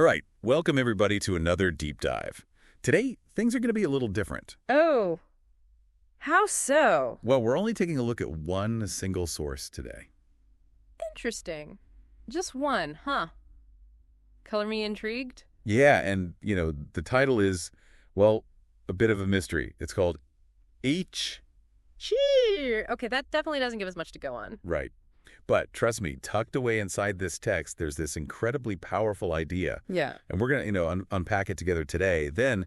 All right, welcome everybody to another deep dive. Today, things are going to be a little different. Oh, how so? Well, we're only taking a look at one single source today. Interesting. Just one, huh? Color me intrigued? Yeah, and, the title is, well, a bit of a mystery. It's called H. Cheer! Okay, that definitely doesn't give us much to go on. Right. But trust me, tucked away inside this text, there's this incredibly powerful idea. Yeah. And we're going to, unpack it together today. Then,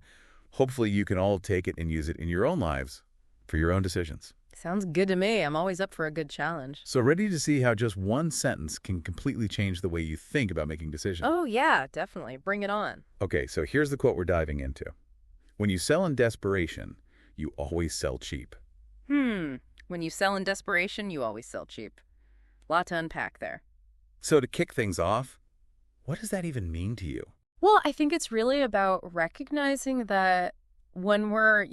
hopefully, you can all take it and use it in your own lives for your own decisions. Sounds good to me. I'm always up for a good challenge. So ready to see how just one sentence can completely change the way you think about making decisions? Oh, yeah, definitely. Bring it on. Okay, so here's the quote we're diving into. When you sell in desperation, you always sell cheap. When you sell in desperation, you always sell cheap. Lot to unpack there. So to kick things off, what does that even mean to you? Well, I think it's really about recognizing that when we're,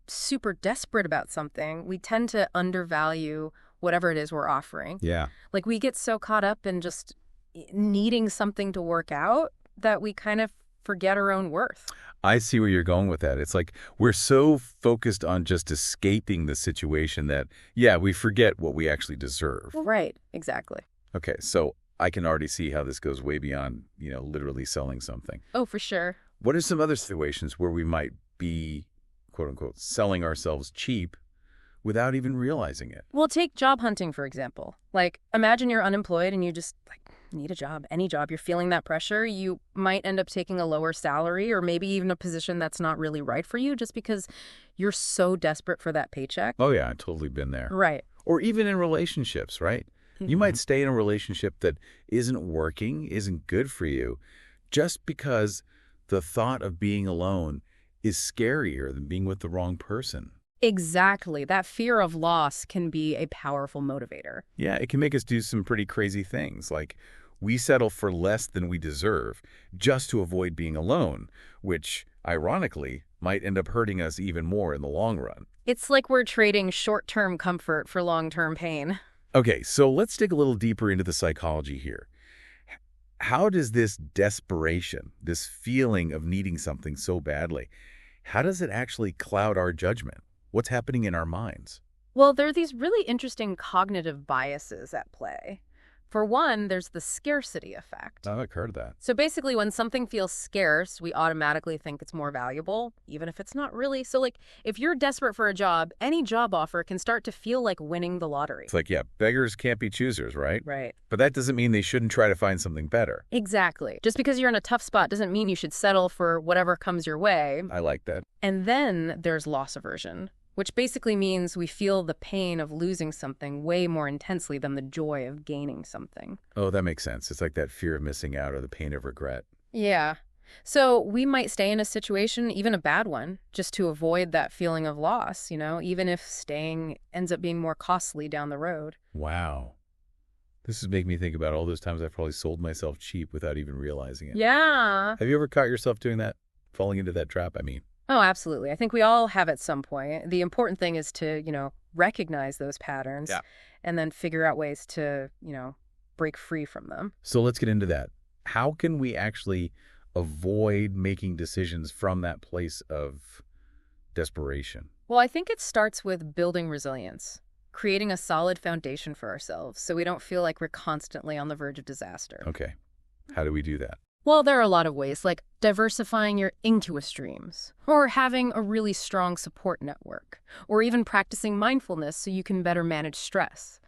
super desperate about something, we tend to undervalue whatever it is we're offering. Yeah. Like we get so caught up in just needing something to work out that we kind of forget our own worth. I see where you're going with that. It's like we're so focused on just escaping the situation that, we forget what we actually deserve. Right, exactly. Okay, so I can already see how this goes way beyond, literally selling something. Oh, for sure. What are some other situations where we might be, quote unquote, selling ourselves cheap without even realizing it? Well, take job hunting, for example. Like, imagine you're unemployed and you just, need a job, any job. You're feeling that pressure. You might end up taking a lower salary or maybe even a position that's not really right for you just because you're so desperate for that paycheck. Oh, yeah, I've totally been there. Right. Or even in relationships, right? You might stay in a relationship that isn't working, isn't good for you, just because the thought of being alone is scarier than being with the wrong person. Exactly. That fear of loss can be a powerful motivator. Yeah, it can make us do some pretty crazy things, like we settle for less than we deserve just to avoid being alone, which, ironically, might end up hurting us even more in the long run. It's like we're trading short-term comfort for long-term pain. Okay, so let's dig a little deeper into the psychology here. How does this desperation, this feeling of needing something so badly, how does it actually cloud our judgment? What's happening in our minds? Well, there are these really interesting cognitive biases at play. For one, there's the scarcity effect. Oh, I've heard of that. So basically, when something feels scarce, we automatically think it's more valuable, even if it's not really. So, if you're desperate for a job, any job offer can start to feel like winning the lottery. It's like, beggars can't be choosers, right? Right. But that doesn't mean they shouldn't try to find something better. Exactly. Just because you're in a tough spot doesn't mean you should settle for whatever comes your way. I like that. And then there's loss aversion, which basically means we feel the pain of losing something way more intensely than the joy of gaining something. Oh, that makes sense. It's like that fear of missing out or the pain of regret. Yeah. So we might stay in a situation, even a bad one, just to avoid that feeling of loss, even if staying ends up being more costly down the road. Wow. This is making me think about all those times I've probably sold myself cheap without even realizing it. Yeah. Have you ever caught yourself doing that? Falling into that trap, I mean. Oh, absolutely. I think we all have at some point. The important thing is to, recognize those patterns and then figure out ways to, break free from them. So let's get into that. How can we actually avoid making decisions from that place of desperation? Well, I think it starts with building resilience, creating a solid foundation for ourselves so we don't feel like we're constantly on the verge of disaster. Okay. How do we do that? Well, there are a lot of ways, like diversifying your income streams, or having a really strong support network, or even practicing mindfulness so you can better manage stress.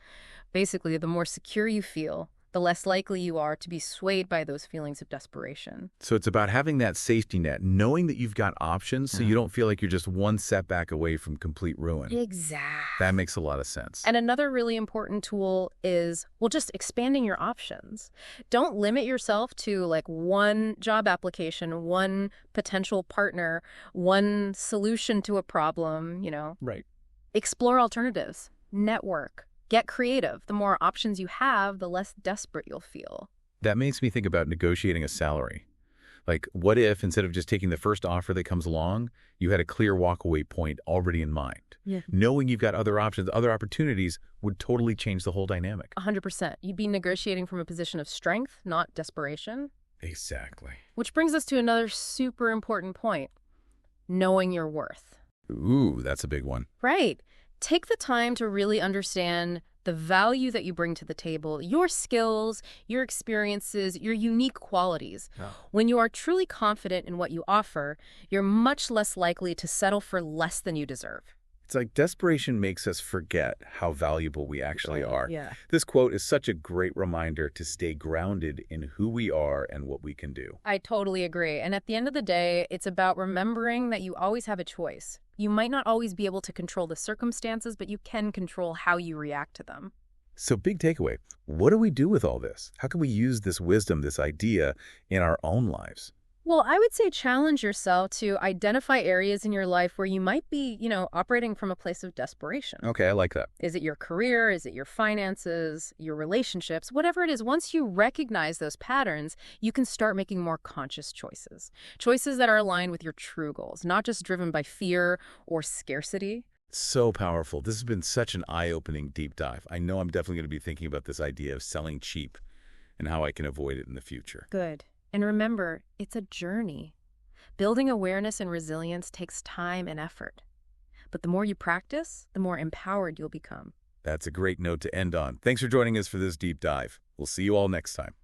Basically, the more secure you feel, the less likely you are to be swayed by those feelings of desperation. So it's about having that safety net, knowing that you've got options so you don't feel like you're just one setback away from complete ruin. Exactly. That makes a lot of sense. And another really important tool is, just expanding your options. Don't limit yourself to one job application, one potential partner, one solution to a problem, Right. Explore alternatives, network, get creative. The more options you have, the less desperate you'll feel. That makes me think about negotiating a salary. Like, what if instead of just taking the first offer that comes along, you had a clear walkaway point already in mind? Yeah. Knowing you've got other options, other opportunities would totally change the whole dynamic. 100%. You'd be negotiating from a position of strength, not desperation. Exactly. Which brings us to another super important point, knowing your worth. Ooh, that's a big one. Right. Take the time to really understand the value that you bring to the table, your skills, your experiences, your unique qualities. Oh. When you are truly confident in what you offer, you're much less likely to settle for less than you deserve. It's like desperation makes us forget how valuable we actually are. Yeah. This quote is such a great reminder to stay grounded in who we are and what we can do. I totally agree. And at the end of the day, it's about remembering that you always have a choice. You might not always be able to control the circumstances, but you can control how you react to them. So big takeaway, what do we do with all this? How can we use this wisdom, this idea in our own lives? Well, I would say challenge yourself to identify areas in your life where you might be, operating from a place of desperation. Okay, I like that. Is it your career? Is it your finances, your relationships? Whatever it is, once you recognize those patterns, you can start making more conscious choices. Choices that are aligned with your true goals, not just driven by fear or scarcity. So powerful. This has been such an eye-opening deep dive. I know I'm definitely going to be thinking about this idea of selling cheap and how I can avoid it in the future. Good. And remember, it's a journey. Building awareness and resilience takes time and effort. But the more you practice, the more empowered you'll become. That's a great note to end on. Thanks for joining us for this deep dive. We'll see you all next time.